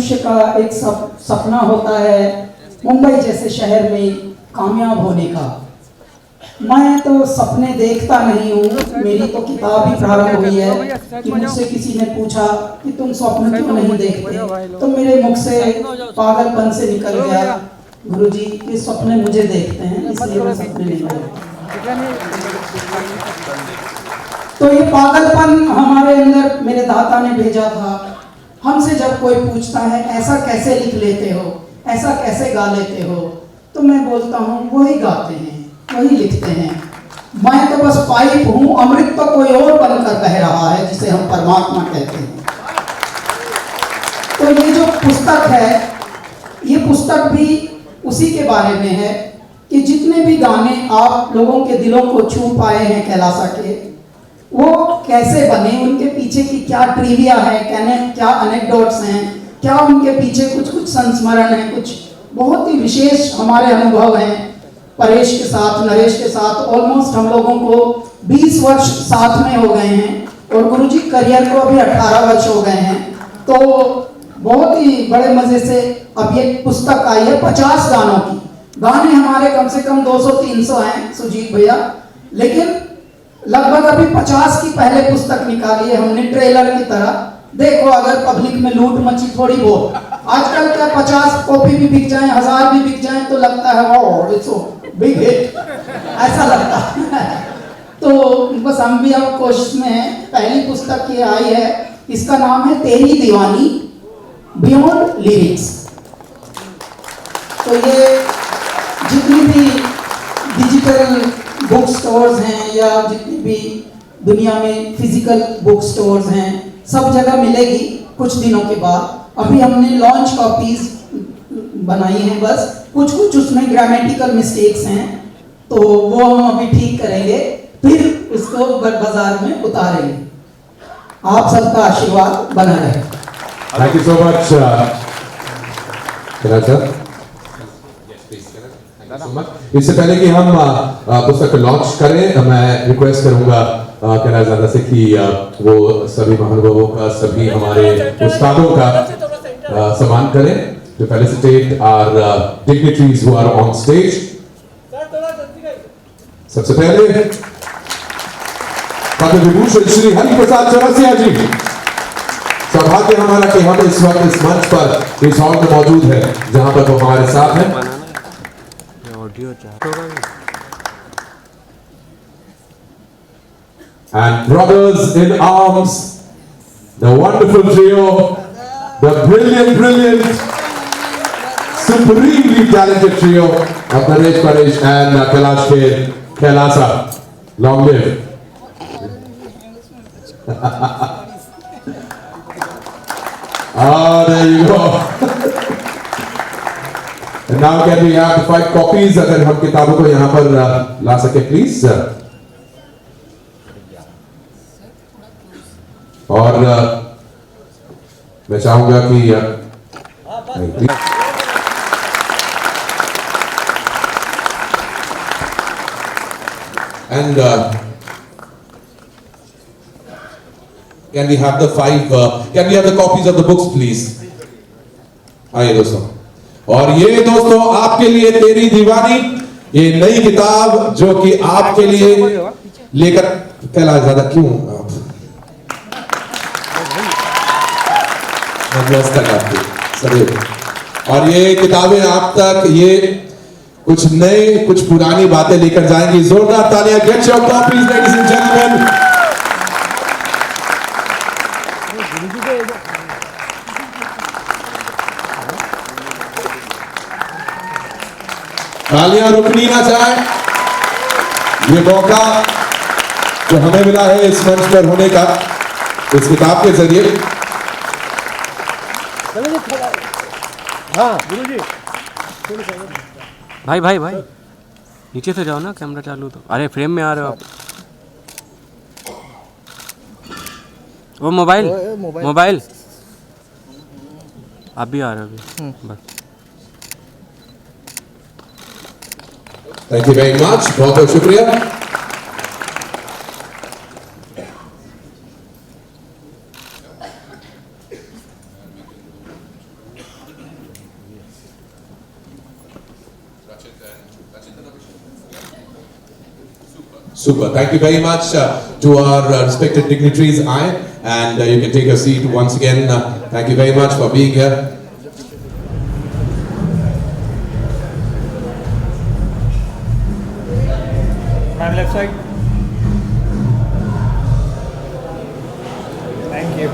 मनुष्य का एक सपना होता है मुंबई जैसे शहर में कामयाब होने का। मैं तो सपने देखता नहीं हूँ, मेरी तो किताब ही प्रारंभ हुई है कि मुझसे किसी ने पूछा कि तुम स्वप्न क्यों नहीं देखते, तो मेरे मुख से पागलपन से निकल गया, गुरुजी ये सपने मुझे देखते हैं इसलिए मैं सपने नहीं देखता। तो ये पागलपन हमारे अंदर मेरे दाता ने भेजा था। हमसे जब कोई पूछता है ऐसा कैसे लिख लेते हो, ऐसा कैसे गा लेते हो, तो मैं बोलता हूँ वही गाते हैं, वही लिखते हैं। मैं तो बस पाइप हूँ, अमृत तो कोई और बनकर बह रहा है जिसे हम परमात्मा कहते हैं। तो ये जो पुस्तक है, ये पुस्तक भी उसी के बारे में है कि जितने भी गाने आप लोगों के दिलों को छू पाए हैं कैलासा के, वो कैसे बने, उनके पीछे की क्या ट्रिविया है, क्या अनेक्डोट्स हैं, क्या उनके पीछे कुछ संस्मरण है, कुछ बहुत ही विशेष हमारे अनुभव हैं। परेश के साथ, नरेश के साथ ऑलमोस्ट हम लोगों को 20 वर्ष साथ में हो गए हैं और गुरुजी करियर को अभी 18 वर्ष हो गए हैं। तो बहुत ही बड़े मजे से अब ये पुस्तक आई है 50 गानों की। गाने हमारे कम से कम 200-300 हैं सुजीत भैया, लेकिन लगभग अभी 50 की पहले पुस्तक निकाली है हमने ट्रेलर की तरह। देखो अगर पब्लिक में लूट मची थोड़ी बहुत, आजकल क्या 50 कॉपी भी बिक जाए, 1000 भी बिक जाए तो लगता है वाओ इट्स बिग हिट, ऐसा लगता है। तो बस हम भी अब कोशिश में हैं। पहली पुस्तक ये आई है, इसका नाम है तेरी दीवानी बियॉन्ड लिरिक्स। तो ये जितनी भी डिजिटल बुक स्टोर्स हैं या जितनी भी दुनिया में फिजिकल बुक स्टोर्स हैं, सब जगह मिलेगी कुछ दिनों के बाद। अभी हमने लॉन्च कॉपीज बनाई हैं, बस कुछ उसमें ग्रामेटिकल मिस्टेक्स हैं, तो वो हम अभी ठीक करेंगे, फिर उसको बाजार में उतारेंगे। आप सबका आशीर्वाद बना रहे। थैंक यू सो मच इससे पहले कि हम पुस्तक लॉन्च करें, मैं रिक्वेस्ट करूंगा कैलाश से कि वो सभी महानुभावों का, सभी हमारे उस्तादों का सम्मान करें। To felicitate our dignitaries who are on stage. सबसे पहले पद्म विभूषण श्री हरि प्रसाद चौरसिया जी। सौभाग्य हमारा कि हम इस वक्त इस मंच पर इस हॉल में मौजूद है जहां पर वो हमारे साथ हैं। And brothers in arms, the wonderful trio, the brilliant, supremely talented trio of Naresh Paresh and Kailash Kher, Kailasa. Long live. There you go. And now can we have 5 copies? अगर हम किताबों को यहाँ पर ला सके प्लीज। और मैं चाहूंगा कि and can we have the 5 can we have the copies of the books please? आइए दोस्तों, और ये दोस्तों आपके लिए तेरी दीवानी, ये नई किताब जो कि आपके लिए लेकर कैलाश ज्यादा क्यों आप सदैव। और ये किताबें आप तक ये कुछ नए कुछ पुरानी बातें लेकर जाएंगी। जोरदार तालियां। Get your copies ladies and gentleman. तालियां रुकनी ना चाहे। ये मौका जो हमें मिला है इस मंच पर होने का, इस किताब के जरिए। हाँ गुरुजी भाई भाई भाई नीचे से जाओ ना, कैमरा चालू तो। अरे फ्रेम में आ रहे हो आप। वो मोबाइल आप भी आ रहे हो अभी बस। थैंक यू वेरी मच, बहुत बहुत शुक्रिया। Super. Thank you very much to our respected dignitaries, and you can take your seat once again. Thank you very much for being here. My left side. Thank you.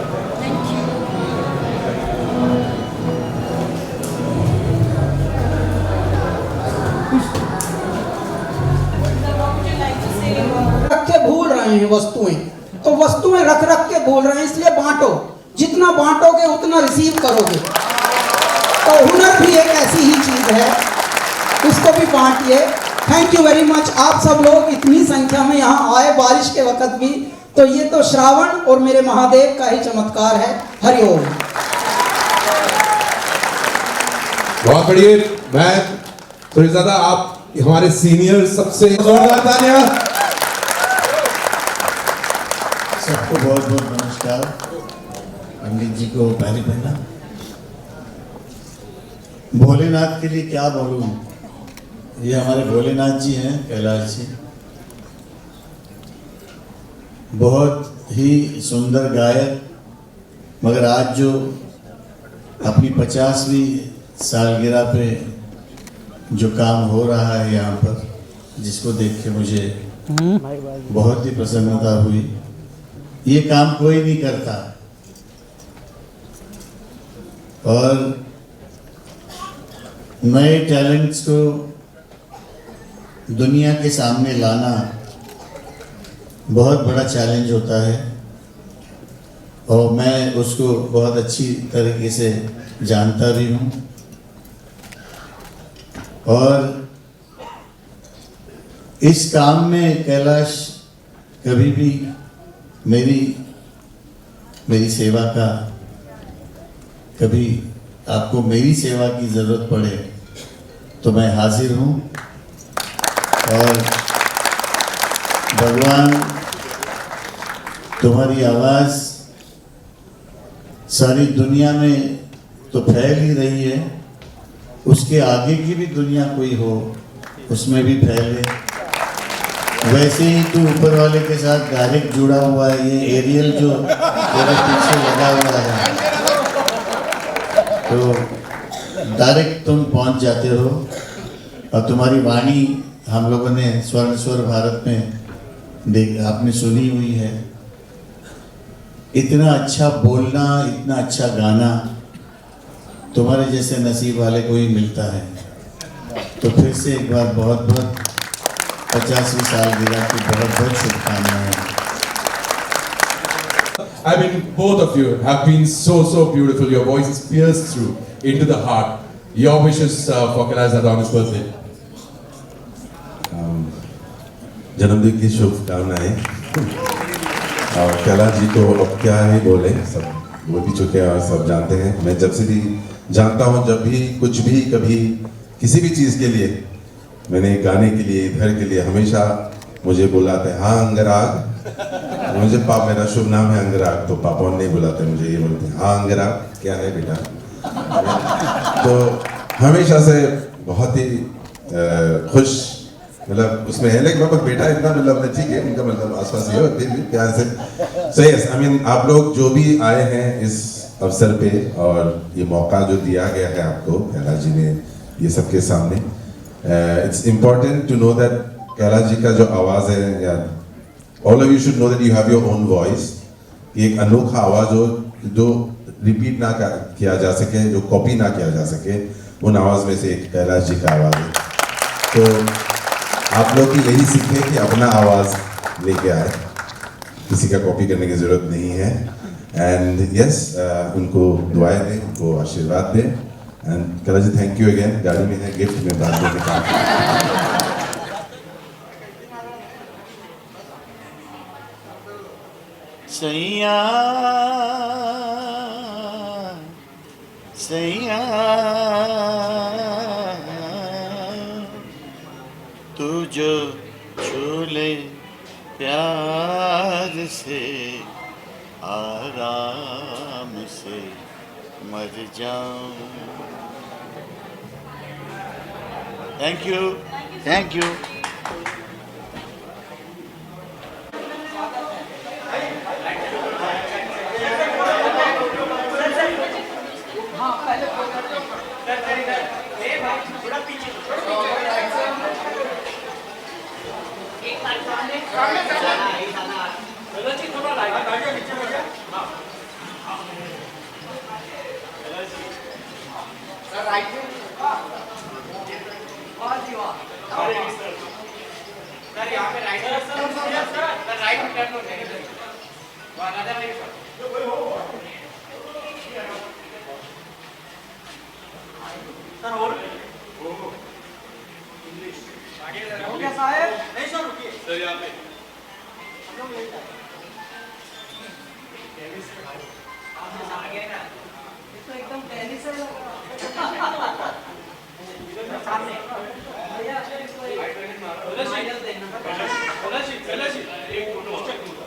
रख के भूल रहे हैं वस्तुएं, तो वस्तुएं रख रख के भूल रहे हैं, इसलिए बांटो। जितना बांटोगे उतना रिसीव करोगे। तो हुनर भी एक ऐसी ही चीज है, उसको भी बांटिए। Thank you very much. आप सब लोग इतनी संख्या में यहाँ आए बारिश के वक्त भी, तो ये तो श्रावण और मेरे महादेव का ही चमत्कार है। हरिओम। बहुत बढ़िया। मैं सुरेशदादा, आप हमारे सीनियर, सबसे जोरदार तालियां। सबको बहुत बहुत नमस्कार। पंडित जी को पहले पहना। भोलेनाथ के लिए क्या बोलूं, ये हमारे भोलेनाथ जी हैं, कैलाश जी। बहुत ही सुंदर गायक, मगर आज जो अपनी 50वीं सालगिरह पे जो काम हो रहा है यहाँ पर, जिसको देख के मुझे बहुत ही प्रसन्नता हुई। ये काम कोई नहीं करता, और नए टैलेंट्स को दुनिया के सामने लाना बहुत बड़ा चैलेंज होता है, और मैं उसको बहुत अच्छी तरीके से जानता भी हूँ। और इस काम में कैलाश कभी भी मेरी सेवा का, कभी आपको मेरी सेवा की ज़रूरत पड़े तो मैं हाजिर हूँ। और भगवान, तुम्हारी आवाज़ सारी दुनिया में तो फैल ही रही है, उसके आगे की भी दुनिया कोई हो उसमें भी फैले। वैसे ही तू ऊपर वाले के साथ डायरेक्ट जुड़ा हुआ है। ये एरियल जो तेरे पीछे लगा हुआ है, तो डायरेक्ट तुम पहुंच जाते हो। और तुम्हारी वाणी हम लोगों ने स्वर्ण स्वर भारत में आपने सुनी हुई है। इतना अच्छा बोलना, इतना अच्छा गाना तुम्हारे जैसे नसीब वाले को ही मिलता है। तो फिर से एक बार बहुत बहुत 50वीं सालगिरह की बहुत बहुत शुभकामनाएं। I mean, both of you have been so beautiful. Your voices pierce through into the heart. Your wishes for Kailash Dada on his birthday. जन्मदिन की शुभकामनाएं। और कैलाश जी को अब क्या ही बोले, सब बोल भी चुके हैं और सब जानते हैं। मैं जब से भी जानता हूँ, जब भी कुछ भी कभी किसी भी चीज़ के लिए, मैंने गाने के लिए, इधर के लिए, हमेशा मुझे बुलाते हैं, हाँ अंगराग। मुझे मेरा शुभ नाम है अंगराग, तो पापा नहीं बुलाते मुझे, ये बोलते हैं हाँ अंगराग क्या है बेटा। तो हमेशा से बहुत ही खुश, मतलब उसमें है, लेकिन पर बेटा इतना मतलब ठीक है, उनका मतलब आसपास ही है, फिर भी प्यार से। सो यस, आई मीन आप लोग जो भी आए हैं इस अवसर पे, और ये मौका जो दिया गया है आपको कैलाश जी ने ये सबके सामने, it's important to know that Kailash ji का जो आवाज़ है, या all of you should know that you have your own voice. एक अनोखा आवाज़ हो जो रिपीट ना किया जा सके, जो कॉपी ना किया जा सके, उन आवाज़ में से एक कैलाश जी का आवाज़ है। तो आप लोग की यही सीखें कि अपना आवाज़ लेके आए, किसी का कॉपी करने की ज़रूरत नहीं है। एंड यस, उनको दुआएं दें, उनको आशीर्वाद दें। And Kailash ji thank you again. गाड़ी में है गिफ्ट में बात देने का। सैया सैया तू जो छूले प्यार से आराम से मर जाऊं। Thank you, thank you.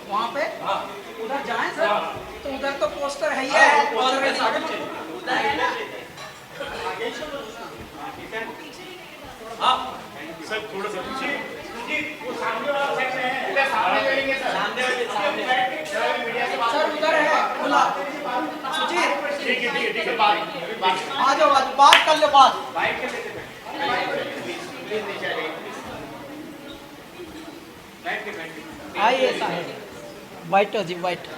वहाँ पे उधर जाएं सर, तो उधर तो पोस्टर है ही है। सर उधर है खुला। सुजीत आ जाओ, बात कर लो, आइए साहब, बैठो जी बैठो।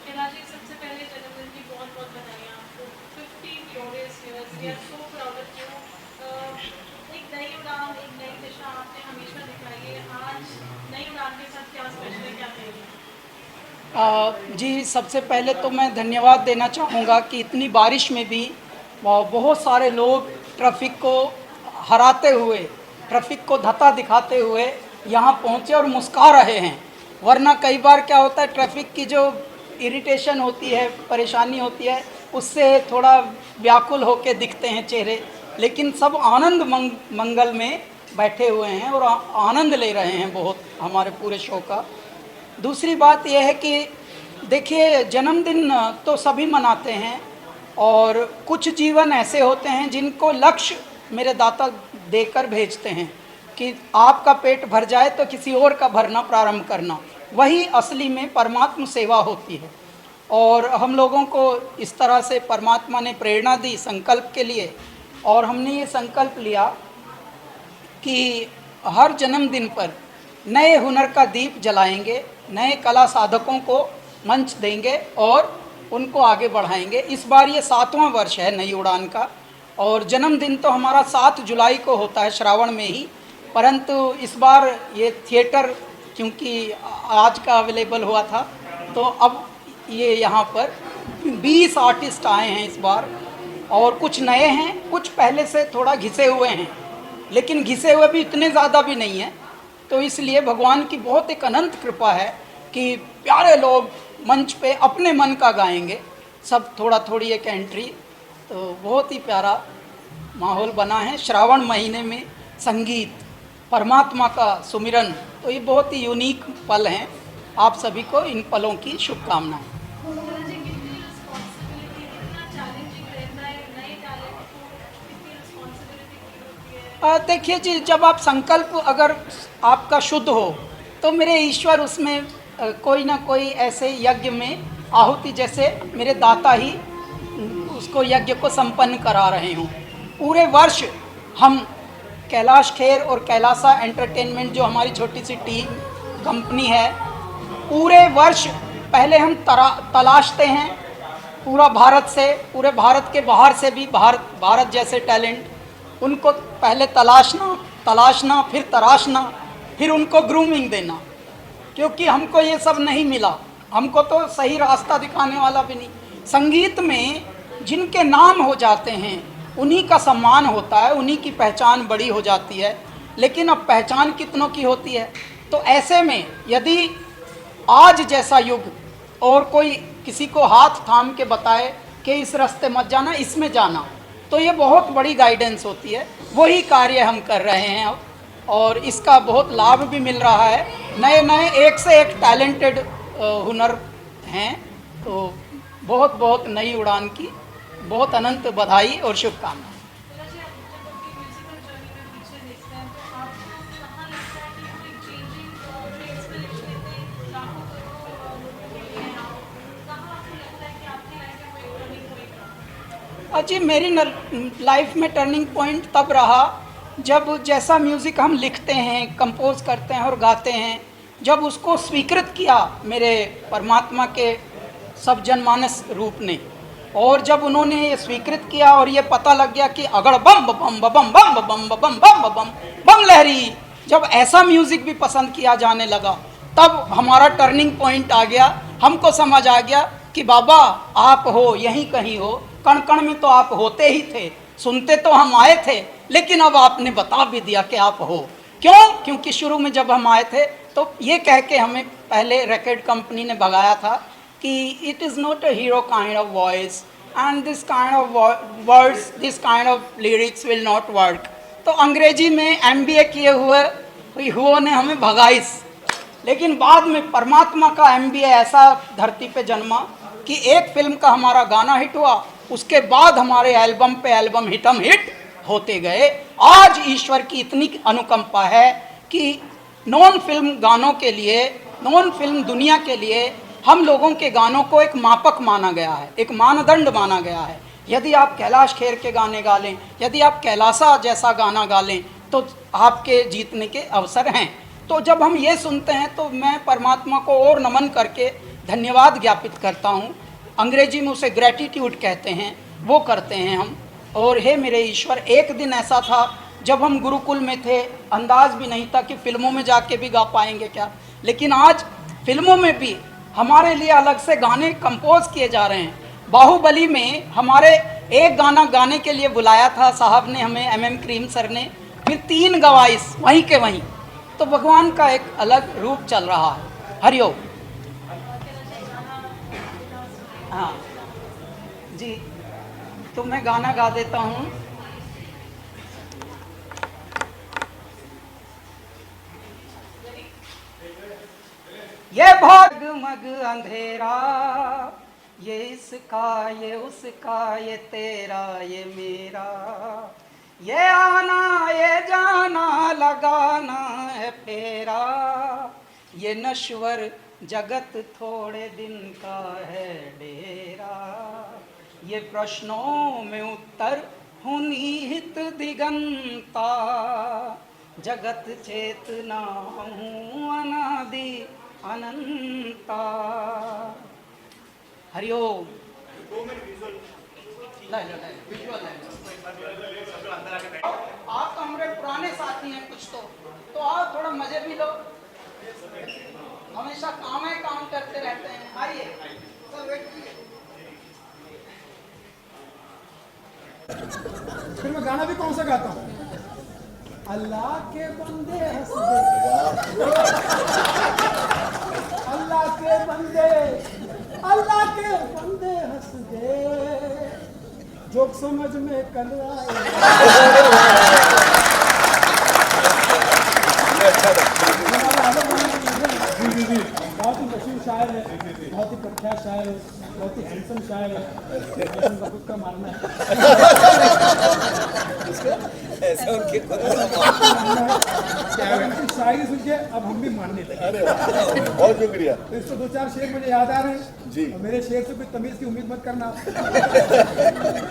कैलाश जी, सबसे पहले जन्मदिन की बहुत बहुत बधाई आपको। 50 glorious years, we are so proud of you। एक नई उड़ान, एक नई दिशा आपने हमेशा दिखाई है। आज नई उड़ान के साथ क्या स्पेशल है, क्या कहेंगे? जी, सबसे पहले तो मैं धन्यवाद देना चाहूँगा कि इतनी बारिश में भी बहुत सारे लोग ट्रैफिक को हराते हुए, ट्रैफिक को धत्ता दिखाते हुए यहाँ पहुँचे और मुस्कुरा रहे हैं। वरना कई बार क्या होता है, ट्रैफिक की जो इरिटेशन होती है, परेशानी होती है, उससे थोड़ा व्याकुल होके दिखते हैं चेहरे, लेकिन सब आनंद मंगल में बैठे हुए हैं और आनंद ले रहे हैं बहुत हमारे पूरे शो का। दूसरी बात यह है कि देखिए, जन्मदिन तो सभी मनाते हैं और कुछ जीवन ऐसे होते हैं जिनको लक्ष्य मेरे दाता देकर भेजते हैं कि आपका पेट भर जाए तो किसी और का भरना प्रारंभ करना, वही असली में परमात्म सेवा होती है। और हम लोगों को इस तरह से परमात्मा ने प्रेरणा दी संकल्प के लिए, और हमने ये संकल्प लिया कि हर जन्मदिन पर नए हुनर का दीप जलाएंगे, नए कला साधकों को मंच देंगे और उनको आगे बढ़ाएंगे। इस बार ये 7वां वर्ष है नई उड़ान का, और जन्मदिन तो हमारा 7 जुलाई को होता है, श्रावण में ही, परंतु इस बार ये थिएटर क्योंकि आज का अवेलेबल हुआ था, तो अब ये यहाँ पर 20 आर्टिस्ट आए हैं इस बार, और कुछ नए हैं, कुछ पहले से थोड़ा घिसे हुए हैं, लेकिन घिसे हुए भी इतने ज़्यादा भी नहीं हैं। तो इसलिए भगवान की बहुत एक अनंत कृपा है कि प्यारे लोग मंच पे अपने मन का गाएंगे, सब थोड़ा थोड़ी एक एंट्री, तो बहुत ही प्यारा माहौल बना है। श्रावण महीने में संगीत, परमात्मा का सुमिरन, तो ये बहुत ही यूनिक पल हैं। आप सभी को इन पलों की शुभकामनाएं। कैलाश जी, कितनी रिस्पॉन्सिबिलिटी, कितना चैलेंजिंग रहता है नए टैलेंट को, कितनी रिस्पॉन्सिबिलिटी होती है? देखिए जी, जब आप संकल्प अगर आपका शुद्ध हो तो मेरे ईश्वर उसमें कोई ना कोई ऐसे यज्ञ में आहुति, जैसे मेरे दाता ही उसको यज्ञ को संपन्न करा रहे हों। पूरे वर्ष हम कैलाश खेर और कैलासा एंटरटेनमेंट, जो हमारी छोटी सी टीम कंपनी है, पूरे वर्ष पहले हम तलाशते हैं पूरा भारत से, पूरे भारत के बाहर से भी, भारत जैसे टैलेंट, उनको पहले तलाशना, फिर तराशना, फिर उनको ग्रूमिंग देना, क्योंकि हमको ये सब नहीं मिला, हमको तो सही रास्ता दिखाने वाला भी नहीं। संगीत में जिनके नाम हो जाते हैं उन्हीं का सम्मान होता है, उन्हीं की पहचान बड़ी हो जाती है, लेकिन अब पहचान कितनों की होती है। तो ऐसे में यदि आज जैसा युग और कोई किसी को हाथ थाम के बताए कि इस रास्ते मत जाना, इसमें जाना, तो ये बहुत बड़ी गाइडेंस होती है। वही कार्य हम कर रहे हैं अब, और इसका बहुत लाभ भी मिल रहा है। नए नए एक से एक टैलेंटेड हुनर हैं, तो बहुत बहुत नई उड़ान की बहुत अनंत बधाई और शुभकामनाएं। कैलाश जी, आप जब अपनी म्यूजिकल जर्नी में पीछे देखते हैं तो आपको कहाँ लगता है कि कोई चेंजिंग इंस्पिरेशन इतने लाखों करोड़ों लोगों के लिए है, कहाँ आपको लगता है कि आपकी लाइफ में कोई टर्निंग पॉइंट? जी, मेरी लाइफ में टर्निंग पॉइंट तब रहा जब जैसा म्यूज़िक हम लिखते हैं, कंपोज करते हैं और गाते हैं, जब उसको स्वीकृत किया मेरे परमात्मा के सब जनमानस रूप ने, और जब उन्होंने ये स्वीकृत किया और ये पता लग गया कि अगड़ बम बम बम बम बम बम बम बम बम बम लहरी, जब ऐसा म्यूजिक भी पसंद किया जाने लगा, तब हमारा टर्निंग पॉइंट आ गया। हमको समझ आ गया कि बाबा आप हो, यहीं कहीं हो, कण कण में तो आप होते ही थे, सुनते तो हम आए थे, लेकिन अब आपने बता भी दिया कि आप हो। क्यों? क्योंकि शुरू में जब हम आए थे तो ये कह के हमें पहले रिकॉर्ड कंपनी ने भगाया था कि it is not a hero kind of voice and this kind of words, this kind of lyrics will not work. तो अंग्रेजी में MBA किए हुए ने हमें भगाई। लेकिन बाद में परमात्मा का MBA ऐसा धरती पे जन्मा कि एक फिल्म का हमारा गाना हिट हुआ, उसके बाद हमारे एल्बम पे एल्बम हिटम हिट होते गए। आज ईश्वर की इतनी अनुकंपा है कि नॉन फिल्म गानों के लिए, नॉन फिल्म दुनिया के लिए हम लोगों के गानों को एक मापक माना गया है, एक मानदंड माना गया है। यदि आप कैलाश खेर के गाने गा लें, यदि आप कैलासा जैसा गाना गा लें, तो आपके जीतने के अवसर हैं। तो जब हम ये सुनते हैं तो मैं परमात्मा को और नमन करके धन्यवाद ज्ञापित करता हूँ। अंग्रेजी में उसे ग्रेटिट्यूड कहते हैं, वो करते हैं हम। और हे मेरे ईश्वर, एक दिन ऐसा था जब हम गुरुकुल में थे, अंदाज भी नहीं था कि फिल्मों में जाके भी गा पाएंगे क्या, लेकिन आज फिल्मों में भी हमारे लिए अलग से गाने कंपोज किए जा रहे हैं। बाहुबली में हमारे एक गाना गाने के लिए बुलाया था साहब ने हमें, MM क्रीम सर ने, फिर 3 गवाइस वहीं के वहीं। तो भगवान का एक अलग रूप चल रहा है। हरिओम। हाँ जी, तो मैं गाना गा देता हूँ। ये भगमग अंधेरा, ये इसका ये उसका, ये तेरा ये मेरा, ये आना ये जाना लगाना है फेरा, ये नश्वर जगत थोड़े दिन का है डेरा, ये प्रश्नों में उत्तर हूँ निहित दिगंता, जगत चेतना हूँ अनादि अनंता। हरिओम। आप तो हमारे पुराने साथी हैं कुछ, तो आप थोड़ा मजे भी लो। हमेशा काम है काम करते रहते हैं। आइए सर, वेट कीजिए। फिर मैं गाना भी कौन सा गाता हूँ? अल्लाह के बंदे हंस दे, अल्लाह के बंदे, अल्लाह के बंदे हंस दे, जोक समझ में कल आए। बहुत ही मशहूर शायर है, बहुत ही प्रख्यात शायर है, बहुत ही हैंडसम शायर है, खुद का मानना है। ऐसा उनकी शायरी सुन के अब हम भी मानने लगे। बहुत शुक्रिया। तो इसको 2-4 शेर मुझे याद आ रहे हैं जी। और मेरे शेर से कोई तमीज की उम्मीद मत करना।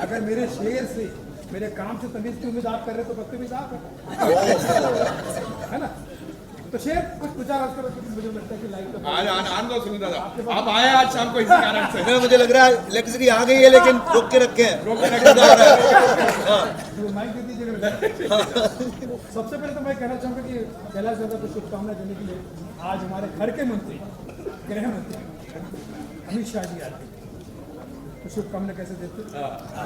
अगर मेरे शेर से, मेरे काम से तमीज की उम्मीद आप कर रहे तो बदतमीज आप है ना। तो शेर कुछ विचार करो, मुझे लगता है कि लाइव आन दो सुनील दादा, आप आए आज शाम को इसी कारण से। मुझे लग रहा है इलेक्ट्रिसिटी आ गई है, लेकिन रोक के रखे हैं। माइक दे दीजिएगा। सबसे पहले तो मैं कहना चाहूँगा कि कैलाश दादा को शुभकामनाएं देने के लिए आज हमारे घर के मंत्री, गृह मंत्री अमित शाह जी आते हैं, तो शुभकामनाएं कैसे देते?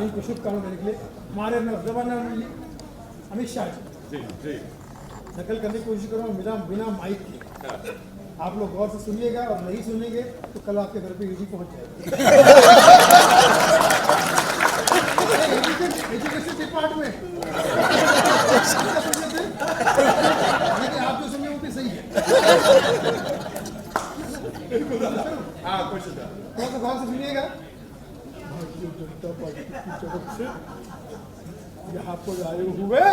इनको शुभकामनाएं देने के लिए हमारे नौजवान अमित शाह जी नकल करने की कोशिश करूँगा बिना माइक के। आप लोग गौर से सुनिएगा और नहीं सुनेंगे तो कल आपके घर पे ईडी पहुंच जाएगा। एजुकेशन डिपार्टमेंट आप जो सुनिए वो भी सही है। हाँ कुछ थोड़ा सा गौर से सुनिएगा। भारतीय जनता पार्टी की तरफ से यहाँ पर आए हुए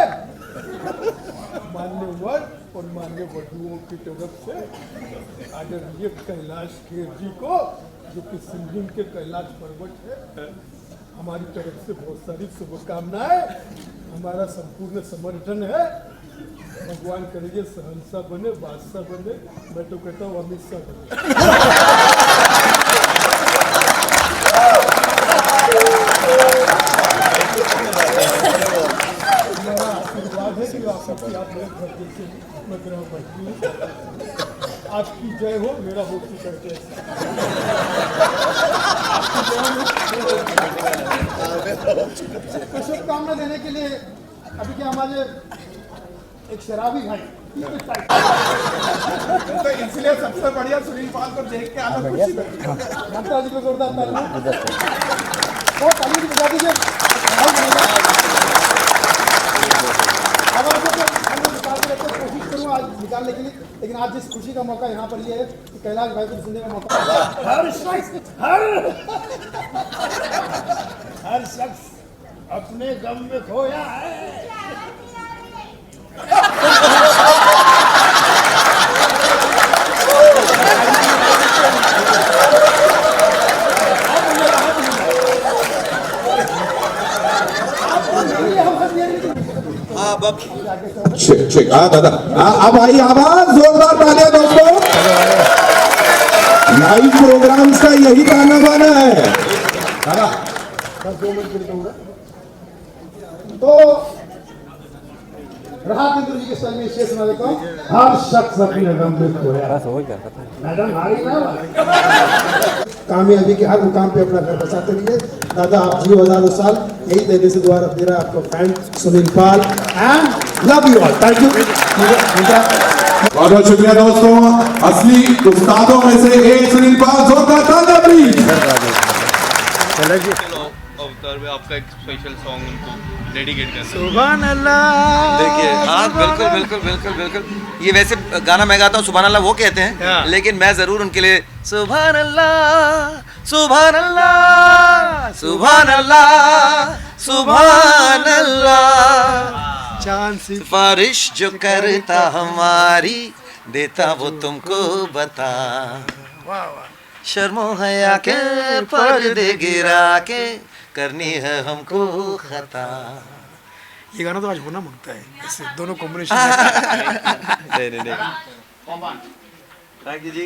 मान्यवर और मान्य वधुओं की तरफ से आदरणीय कैलाश खेर जी को, जो कि सिंगिंग के कैलाश पर्वत है, हमारी तरफ से बहुत सारी शुभकामनाएं। हमारा संपूर्ण समर्थन है। भगवान करिए सहनसा बने, बादशाह बने, मैं तो कहता हूँ अमित शाह बने। मेरा आशीर्वाद है कि आप सबकी आप मेरे घर जैसे मैं ग्रह पढ़ती हूँ। आपकी जय हो, मेरा हो की करके तो शुभकामना देने के लिए अभी क्या हमारे एक शराबी भाई तो इसलिए सबसे बढ़िया सुनील पाल को देख के आना खुशी लगी। जनता जी को जोरदार ताली वो ताली भी बजा दीजिए। अब आपको तो हम लोग निकालते रहते हैं, कोशिश करूँ आज निकालने के लिए, लेकिन आज जिस खुशी का मौका यहाँ पर ये है कि कैलाश भाई को सुनने का मौका हर शख्स अपने गम में खोया है। चेक दादा अब आई आवाज, जोरदार तालियां दोस्तों। लाइव प्रोग्राम्स का यही गाना बाना है दादा। 2 मिनट के लिए कहूँगा तो राहत इंद्र जी के स्टाइल में शेष सुना देता हूँ। हर शख्स अपने गम में खोया। मैडम हारी ना कामयाबी के हर मुकाम पे अपना घर बसाते रहिए। दादा आप जियो हजारों साल, यही देने से दुआ रख दे रहा है आपको fan Sunil Pal and love you all. Thank you. बहुत बहुत शुक्रिया दोस्तों। असली उस्तादों में से एक सुनील पाल, जोरदार तालियां प्लीज। अवतार में आपका एक स्पेशल सॉन्ग उनको डेडिकेट करना। सुभान अल्लाह। देखिए हाँ बिल्कुल बिल्कुल बिल्कुल बिल्कुल। ये वैसे गाना मैं गाता हूँ सुभान अल्लाह वो कहते हैं, लेकिन मैं जरूर उनके लिए सुभान अल्लाह सुभान अल्लाह सुभान अल्लाह सुभान अल्लाह। चांद सिफारिश जो करता हमारी, देता वो तुमको बता। शर्मो हया के पर्दे गिरा के, करनी है हमको खता। ये गाना तो आज होना मांगता है, ऐसे दोनों कॉम्बिनेशन। नहीं थैंक यू जी।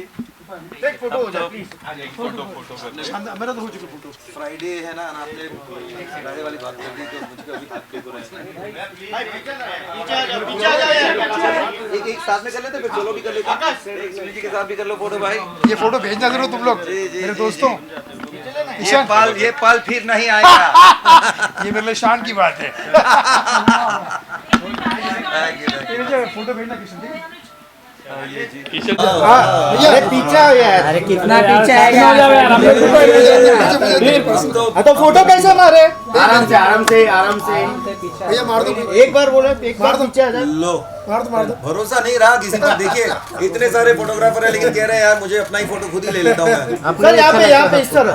एक फोटो हो जाए प्लीज। एक फोटो मेरा तो हो चुका फोटो। फ्राइडे है ना, आपने फ्राइडे वाली बात कर दी तो मुझे अभी हाथ पे को एक एक साथ में कर लेते, फिर सोलो भी कर लेते, एक सुनील जी के साथ भी कर लो फोटो भाई। ये फोटो भेजना जरूर तुम लोग मेरे दोस्तों। ये पल फिर नहीं आएगा। ये मेरे लिए शान की बात है। फोटो भेजना किशन। अरे पीछे यार, अरे कितना पीछे है तो फोटो कैसे मारे? आराम से आराम से आराम से भैया मार दो, एक बार बोले, एक बार पीछे आ जाए। लो मार दो। भरोसा नहीं रहा किसी पर। देखिए इतने सारे फोटोग्राफर है, लेकिन कह रहे हैं यार मुझे अपना ही फोटो खुद ही ले लेता हूँ मैं। सर यहाँ पे इस तरह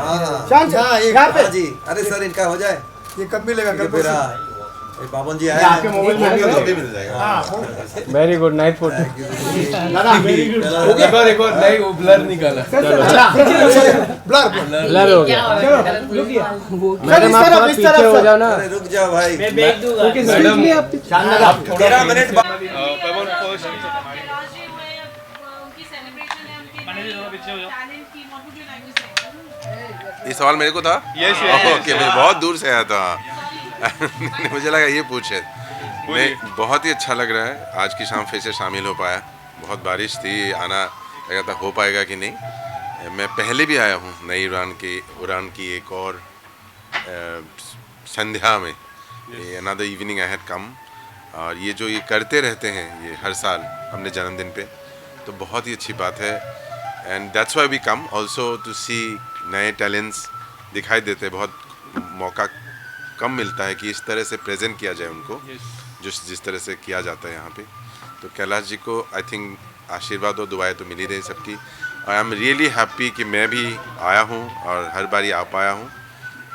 शांत यहाँ पे जी। अरे सर इनका हो जाए, ये कब मिलेगा? कल बाबन जी आए आपके मोबाइल में मिल जाएगा। Very good night photo. एक और नहीं, वो ब्लर निकाला। ब्लर हो गया। मैडम आप थोड़ा पीछे हो जाओ ना। अरे रुक जाओ भाई। मैडम 13 मिनट बाद। पवन फर्स्ट कैलाश जी में उनकी सेलिब्रेशन है, उनके टैलेंट की, what would you like to say? ये सवाल मेरे को था। Yes, ओके, मैं बहुत दूर से आया था। मुझे लगा ये पूछे। नहीं, बहुत ही अच्छा लग रहा है आज की शाम फिर से शामिल हो पाया। बहुत बारिश थी, आना लगा था हो पाएगा कि नहीं। मैं पहले भी आया हूँ नई उड़ान की एक और संध्या में, another evening I had come. और ये जो ये करते रहते हैं ये हर साल अपने जन्मदिन पे, तो बहुत ही अच्छी बात है। And that's why we come also to see नए टैलेंट्स दिखाई देते। बहुत मौका कम मिलता है कि इस तरह से प्रेजेंट किया जाए उनको, जिस तरह से किया जाता है यहाँ पे। तो कैलाश जी को आई थिंक आशीर्वाद और दुआएं तो मिल ही रही सबकी। आई एम रियली हैप्पी कि मैं भी आया हूँ और हर बारी आ पाया हूँ।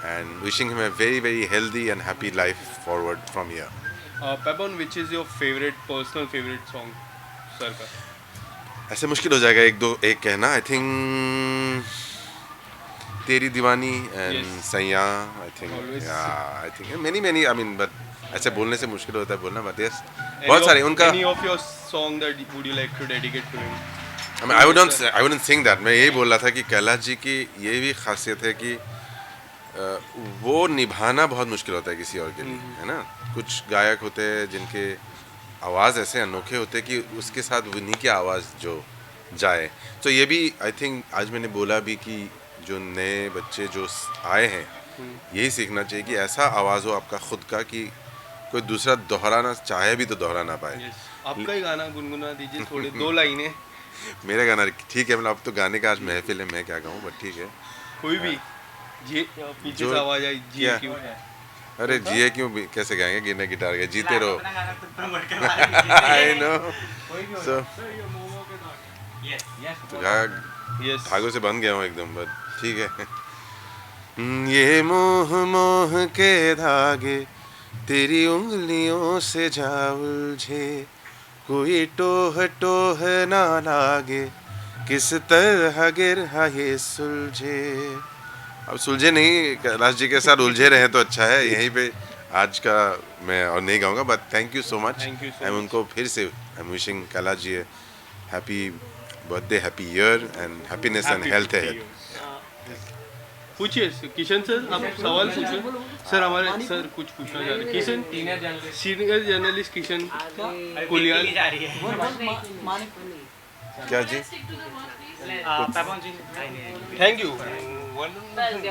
And wishing him a very very healthy and happy life forward from here. पेपन, which is your personal favourite song sir का? ऐसे मुश्किल हो जाएगा एक कहना। आई थिंक तेरी दीवानी एंड सैया I think many I mean but ऐसे बोलने से मुश्किल होता है बोलना बट यस बहुत सारे उनका Any of your song that would you like to dedicate to him? I mean, I wouldn't think that. मैं यही बोल रहा था कि कैलाश जी की ये भी खासियत है कि वो निभाना बहुत मुश्किल होता है किसी और के लिए, है ना। कुछ गायक होते हैं जिनके आवाज़ ऐसे अनोखे होते हैं कि उसके साथ उन्हीं की आवाज़ जो जाए। तो ये भी आई थिंक आज मैंने बोला भी कि जो नए बच्चे जो आए हैं यही सीखना चाहिए कि ऐसा आवाज़ हो आपका खुद का कि कोई दूसरा दोहराना चाहे भी तो दोहरा ना पाए। आपका ही गाना गुनगुना दीजिए थोड़े 2 लाइनें। मेरा गाना ठीक है, मतलब अब तो गाने का आज महफिल है, मैं क्या कहूँ बट ठीक है कोई भी जी पीछे से आवाज आई जी क्या? क्यों अरे जिए क्यों कैसे गाएंगे, गिरने गिटार के जीते रहो। आई नो सो धागों से बंध गया हूँ एकदम बट ठीक है। ये मोह मोह के धागे तेरी उंगलियों से जा उलझे, कोई टोह टोह ना लागे, किस तरह गिरहा ये सुलझे। अब सुलझे नहीं, कैलाश जी के साथ उलझे रहे तो अच्छा है। यहीं पे आज का मैं और नहीं गाऊंगा but thank you so much. I उनको फिर से I am wishing Kailash ji happy birthday, happy year and happiness and health है। पूछिए किशन सर, आप सवाल पूछिए सर। हमारे सर कुछ पूछना चाह रहे हैं। Kishan senior journalist Kishan Kuliyal. क्या जी? Thank you.